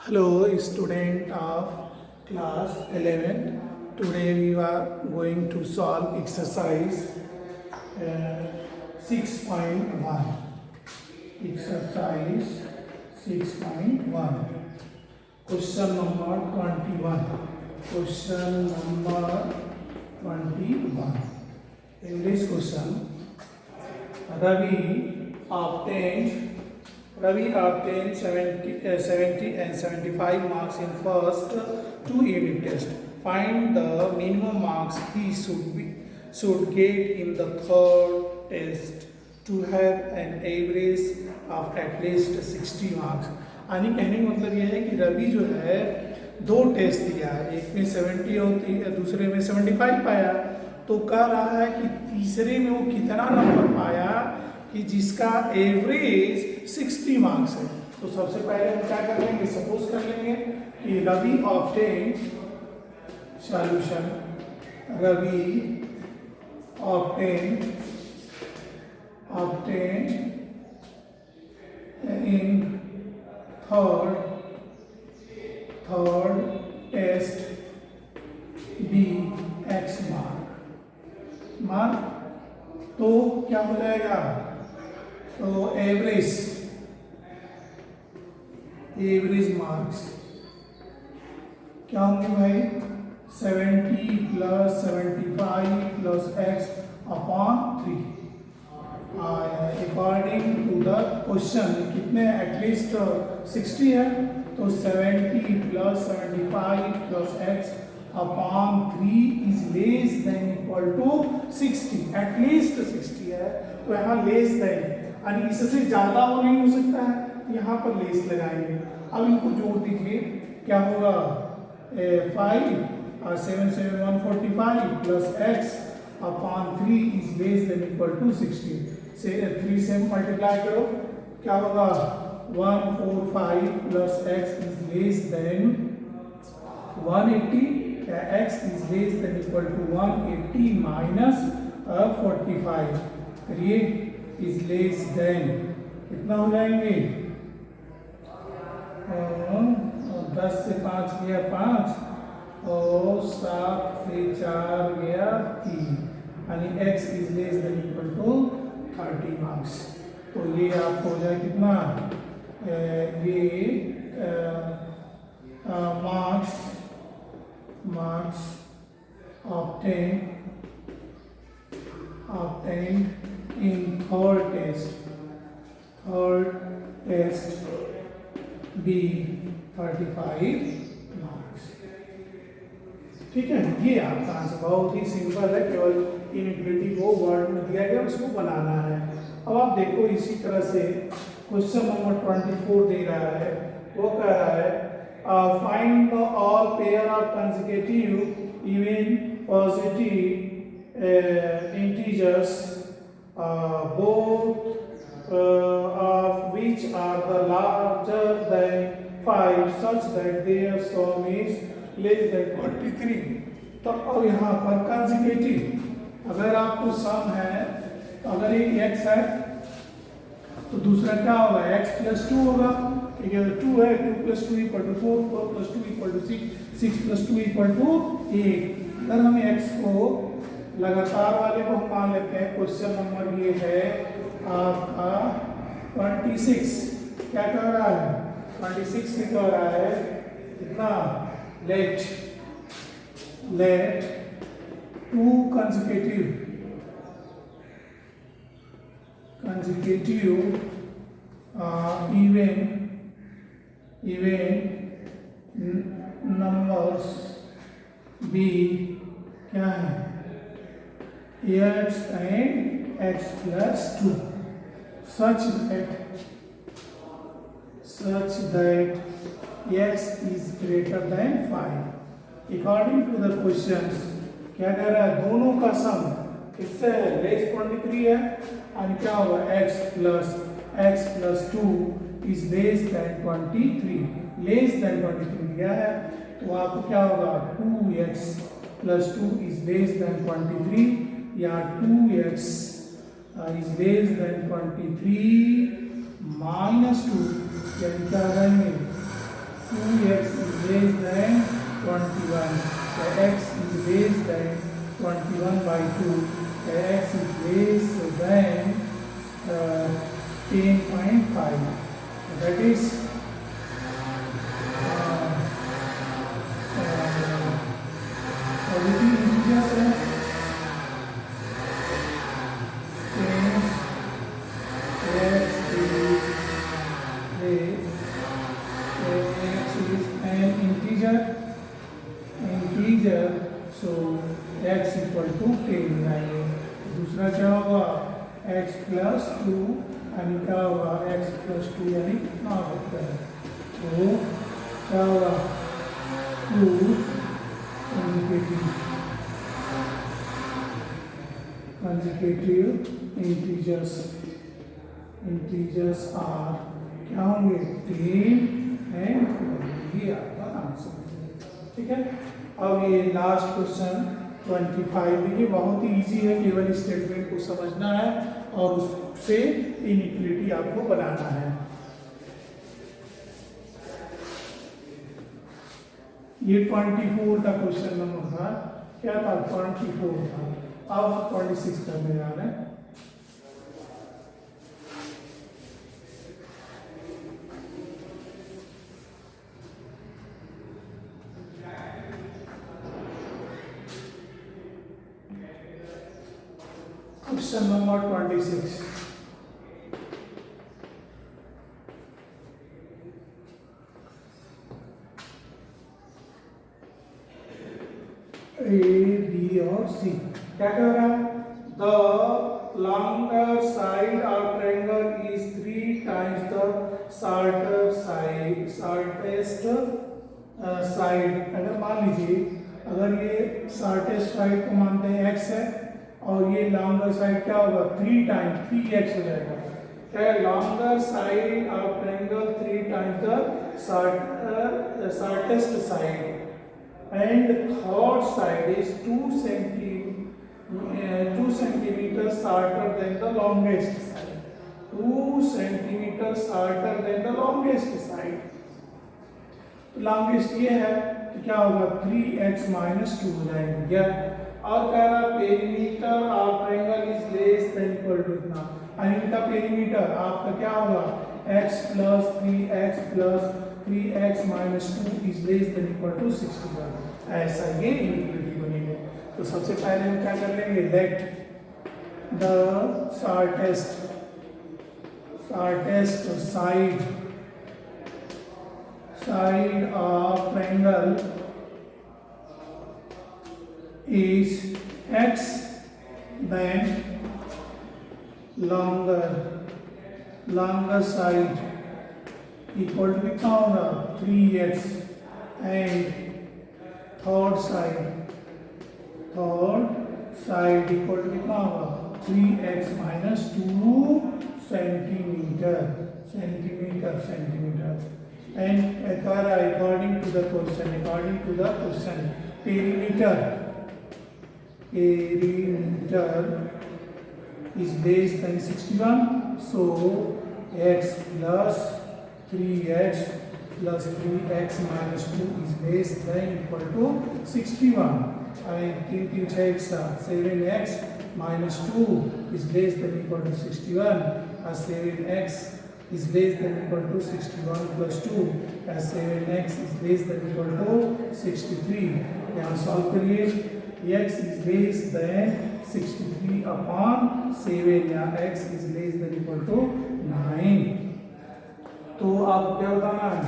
Hello, student of class 11. Today we are going to solve exercise 6.1. Exercise 6.1. Question number 21. Question number 21. In this question, Ravi obtained 70 and 75 marks in first two unit tests. Find the minimum marks he should get in the third test to have an average of at least 60 marks. यानी कहने का मतलब यह है कि रवि जो है दो टेस्ट दिया, एक में 70 और दूसरे में 75 पाया, तो कह रहा है कि तीसरे में वो कितना नंबर पाया कि जिसका एवरेज 60 मार्क्स है। तो सबसे पहले हम क्या कर लेंगे, सपोज कर लेंगे कि Ravi obtain solution, Ravi obtain in third test be x mark, तो क्या हो जाएगा, तो एवरेज मार्क्स क्या होंगे भाई, 70 plus 75 plus x upon 3। According to the question कितने एटलीस्ट 60 है, तो 70 plus 75 plus x upon 3 is less than equal to 60। At least 60 है तो यहाँ लेस देन, यानी इससे ज़्यादा वो नहीं हो सकता है, यहाँ पर लेस लगाएंगे। अब इनको जोड़ दीजिए, क्या होगा, 5 और 7 7 145 plus x upon 3 is less than equal to 60 से 3 से मल्टीप्लाई करो, क्या होगा, 145 plus x is less than 180, x is less than equal to 180 minus 45, ये is less than कितना हो जाएंगे, 10 से 5 गया 5 और 7 से 4 गया 3, यानी x is less than equal to 30 marks. तो ये आपको हो जाए कितना, ये marks obtained in third test B 35 marks। ठीक है, ये आपका आंसर बहुत ही सिंपल है, केवल इनइक्वालिटी को वर्ड में दिया गया उसको बनाना है। अब आप देखो इसी तरह से क्वेश्चन नंबर 24 दे रहा है, वो कह रहा है find all pair of consecutive even positive integers both of which are the larger than 5 such that their sum is less than 43। तो अब यहाँ पर consecutive, अगर आपको सम है तो अगर ये x है तो दूसरा क्या होगा, x प्लस 2 होगा, ठीक है, 2 है, 2 plus 2 equal to 4, 4 plus 2 equal to 6, 6 plus 2 equal to 8। अगर हम x को लगातार वाले को हम मान लेते हैं, क्वेश्चन नंबर ये है आपका 26, क्या कह रहा है, 26 में कह रहा है कितना, late 2 consecutive even numbers b क्या है, x and x plus 2 such that x is greater than 5। according to the questions क्या कह रहा है, दोनों का सम इससे लेस 23 है, और क्या होगा, x plus 2 is less than 23, less than 23 दिया है, तो आपको क्या होगा, 2x plus 2 is less than 23, या 2x is less than 23 minus 2, यानी क्या रहेंगे 2x is less than 21. So x is less than 21 by 2. X is less than 10.5. That is positive integers है. So x equal to 10 आएंगे. दूसरा क्या होगा x plus 2 यानी क्या होगा x plus 2 यानी कितना होता है तो क्या होगा 2 consecutive integers are क्या होंगे 10 and 12. ये आपका आंसर. ठीक है. अब ये लास्ट क्वेश्चन 25 में, ये बहुत ही इजी है, केवल स्टेटमेंट को समझना है और उससे इनइक्वालिटी आपको बनाना है. ये 24 का क्वेश्चन नंबर था. क्या था 24 था. अब 26 करने जा रहे हैं. Question number 26. A, B और C क्या कह रहा है? The longer side of triangle is 3 times the shortest side. अगर मान लीजिए अगर ये शॉर्टेस्ट साइड को मानते हैं x है और ये लॉन्गर साइड क्या होगा 3 टाइम्स 3x हो जाएगा. क्या longer side of triangle 3 times the shortest side and third side is 2 centimeter shorter than the longest side. 2 centimeter shorter than the longest side. तो लॉन्गेस्ट ये है तो क्या होगा 3x minus 2 हो जाएगा. क्या और कह रहा perimeter of triangle is less than equal to इतना. और इनका पेरीमीटर आपका क्या होगा x plus 3x plus 3x minus 2 is less than equal to 61. ऐसा ये इनइक्वालिटी बनेगी. तो सबसे पहले हम क्या कर लेंगे let the shortest side of triangle is x then longer side equal to कितना होगा 3x and third side equal to कितना होगा 3x minus 2 centimeter and according to the question perimeter is less than 61, so x plus 3x plus 3x minus 2 is less than equal to 61. And 3 6 7x minus 2 is less than equal to 61 as 7x is less than equal to 61 plus 2 as 7x is less than equal to 63. यहाँ solve करिए x is less than 63 upon 7 या x is less than equal to 9. तो आप क्या बताना है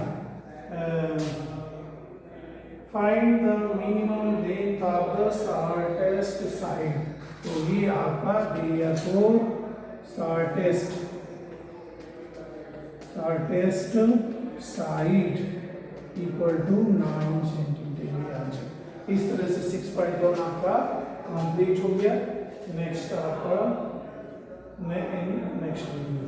find the minimum length of the shortest side. तो ये आपका दिया तो shortest side equal to 9 centimeter. इस तरह से 6.1 आपका कंप्लीट हो गया. नेक्स्ट आपका नेक्स्ट वीडियो.